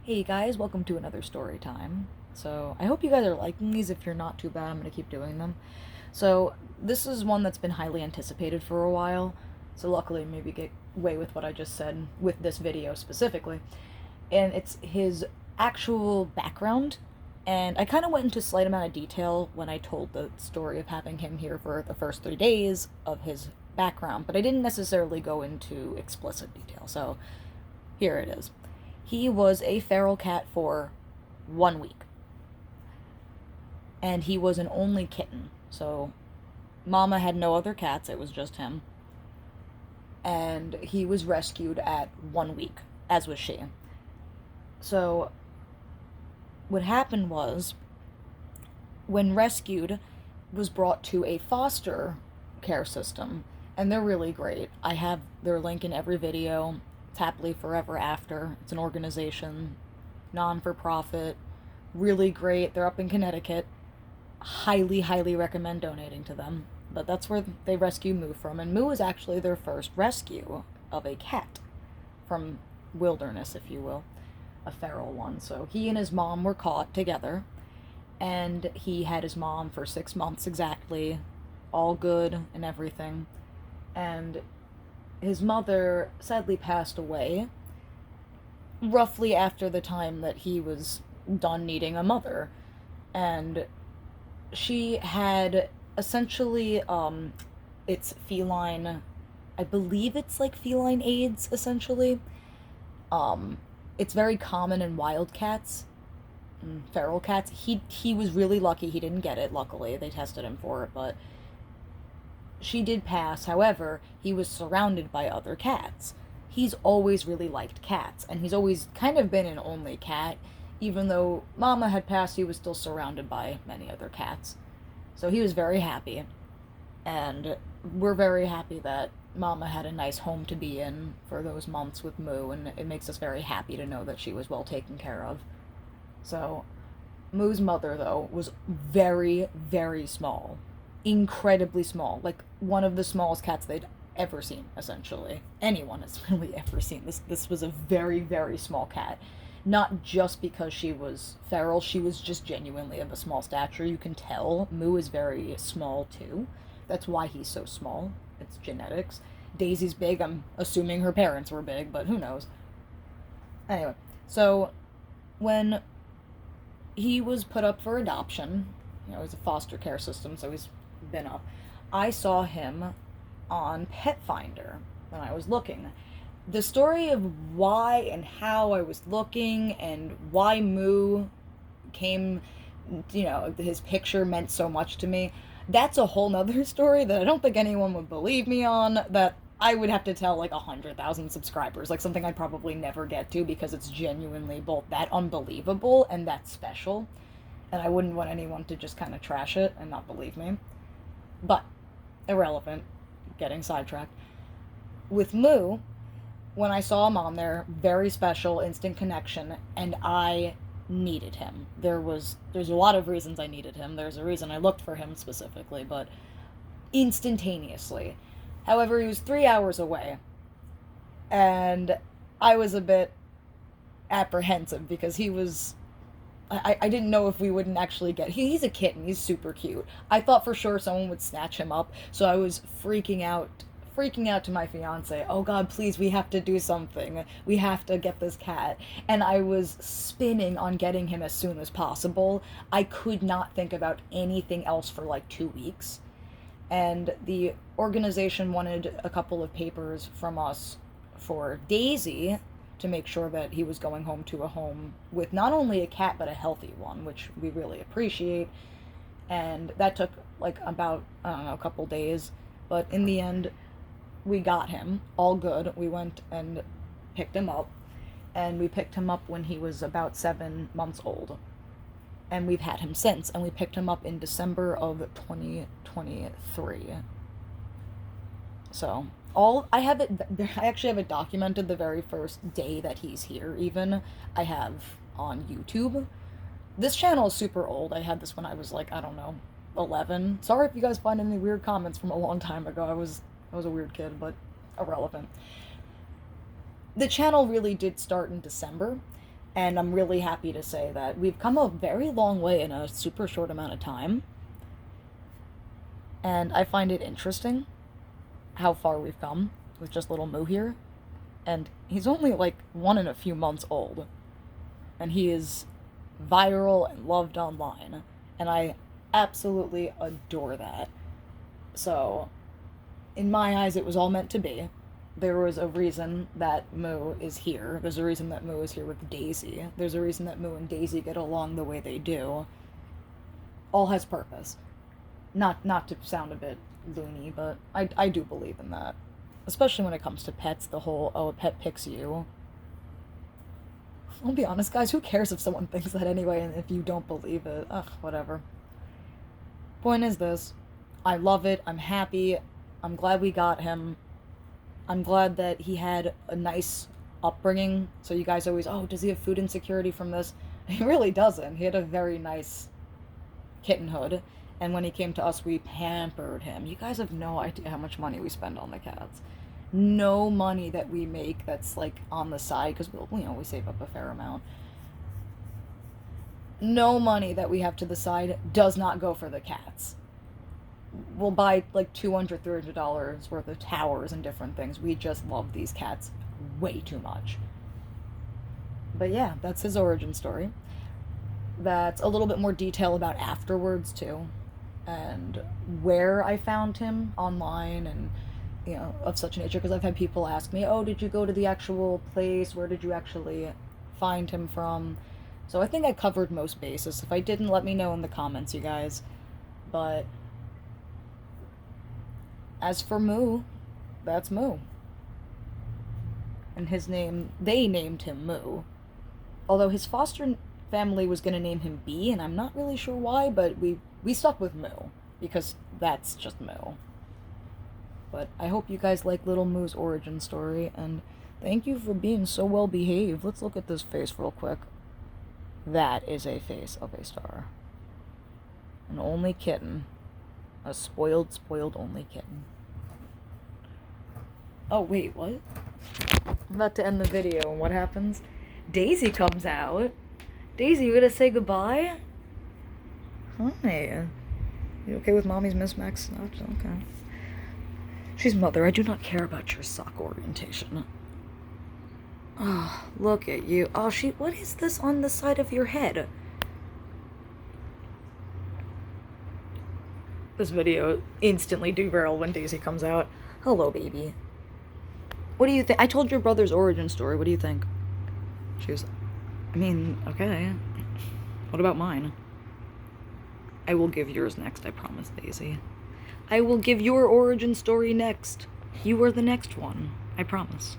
Hey guys, welcome to another story time. So, I hope you guys are liking these. If you're not too bad, I'm going to keep doing them. So, this is one that's been highly anticipated for a while. So, luckily, maybe get away with what I just said with this video specifically. And it's his actual background. And I kind of went into slight amount of detail when I told the story of having him here for the first 3 days of his background, but I didn't necessarily go into explicit detail. So, here it is. He was a feral cat for 1 week. And he was an only kitten. So, Mama had no other cats, it was just him. And he was rescued at 1 week, as was she. So, what happened was, when rescued, was brought to a foster care system. And they're really great. I have their link in every video. It's Happily Forever After. It's an organization, non-for-profit, really great. They're up in Connecticut. Highly, highly recommend donating to them. But that's where they rescue Moo from. And Moo was actually their first rescue of a cat from wilderness, if you will. A feral one. So he and his mom were caught together. And he had his mom for 6 months exactly. All good and everything. And his mother sadly passed away roughly after the time that he was done needing a mother. And she had essentially, it's feline, I believe it's like feline AIDS, essentially. It's very common in wild cats, feral cats. He was really lucky he didn't get it, luckily. They tested him for it, but she did pass. However, he was surrounded by other cats. He's always really liked cats, and he's always kind of been an only cat. Even though Mama had passed, he was still surrounded by many other cats. So he was very happy, and we're very happy that Mama had a nice home to be in for those months with Moo, and it makes us very happy to know that she was well taken care of. So, Moo's mother, though, was very, very small. Incredibly small. Like, one of the smallest cats they'd ever seen, essentially. Anyone has really ever seen. This was a very, very small cat. Not just because she was feral, she was just genuinely of a small stature. You can tell Moo is very small, too. That's why he's so small. It's genetics. Daisy's big. I'm assuming her parents were big, but who knows. Anyway, so when he was put up for adoption, it was a foster care system, so he's been up. I saw him on Pet Finder when I was looking. The story of why and how I was looking and why Moo came, his picture meant so much to me, that's a whole nother story that I don't think anyone would believe me on, that I would have to tell like 100,000 subscribers, like something I'd probably never get to because it's genuinely both that unbelievable and that special. And I wouldn't want anyone to just kind of trash it and not believe me. But, irrelevant, getting sidetracked. With Moo, when I saw him on there, very special, instant connection, and I needed him. There's a lot of reasons I needed him. There's a reason I looked for him specifically, but instantaneously. However, he was 3 hours away, and I was a bit apprehensive because he was. I didn't know if we wouldn't actually get. He's a kitten. He's super cute. I thought for sure someone would snatch him up, so I was freaking out to my fiance. Oh God, please, we have to do something. We have to get this cat. And I was spinning on getting him as soon as possible. I could not think about anything else for like 2 weeks. And the organization wanted a couple of papers from us for Daisy to make sure that he was going home to a home with not only a cat but a healthy one, which we really appreciate. And that took like about, I don't know, a couple days. But in the end, we got him. All good. We went and picked him up. And we picked him up when he was about 7 months old. And we've had him since. And we picked him up in December of 2023. So, I actually have it documented the very first day that he's here, even. I have on YouTube. This channel is super old. I had this when I was like, I don't know, 11. Sorry if you guys find any weird comments from a long time ago. I was a weird kid, but irrelevant. The channel really did start in December, And I'm really happy to say that we've come a very long way in a super short amount of time. And I find it interesting how far we've come with just little Moo here. And he's only like 1 and a few months old. And he is viral and loved online. And I absolutely adore that. So, in my eyes, it was all meant to be. There was a reason that Moo is here. There's a reason that Moo is here with Daisy. There's a reason that Moo and Daisy get along the way they do. All has purpose. Not to sound a bit loony, but I do believe in that. Especially when it comes to pets, the whole, oh, a pet picks you. I'll be honest, guys, who cares if someone thinks that anyway, and if you don't believe it? Ugh, whatever. Point is this. I love it. I'm happy. I'm glad we got him. I'm glad that he had a nice upbringing. So you guys always, oh, does he have food insecurity from this? He really doesn't. He had a very nice kittenhood. And when he came to us, we pampered him. You guys have no idea how much money we spend on the cats. No money that we make that's like on the side, because we save up a fair amount. No money that we have to the side does not go for the cats. We'll buy like $200, $300 worth of towers and different things. We just love these cats way too much. But yeah, that's his origin story. That's a little bit more detail about afterwards too, and where I found him online and of such nature, because I've had people ask me, oh, did you go to the actual place? Where did you actually find him from? So I think I covered most bases. If I didn't, let me know in the comments, you guys. But as for Moo, that's Moo. And they named him Moo. Although his foster family was going to name him B, and I'm not really sure why, but we stuck with Moo, because that's just Moo. But I hope you guys like little Moo's origin story, and thank you for being so well behaved. Let's look at this face real quick. That is a face of a star. An only kitten. A spoiled only kitten. Oh, wait, what? I'm about to end the video, and what happens? Daisy comes out. Daisy, you gonna say goodbye? Hi. You okay with mommy's mismatched socks? Okay. She's mother. I do not care about your sock orientation. Oh, look at you. Oh, what is this on the side of your head? This video instantly derailed when Daisy comes out. Hello, baby. What do you think? I told your brother's origin story. What do you think? She was, okay. What about mine? I will give yours next, I promise, Daisy. I will give your origin story next. You are the next one. I promise.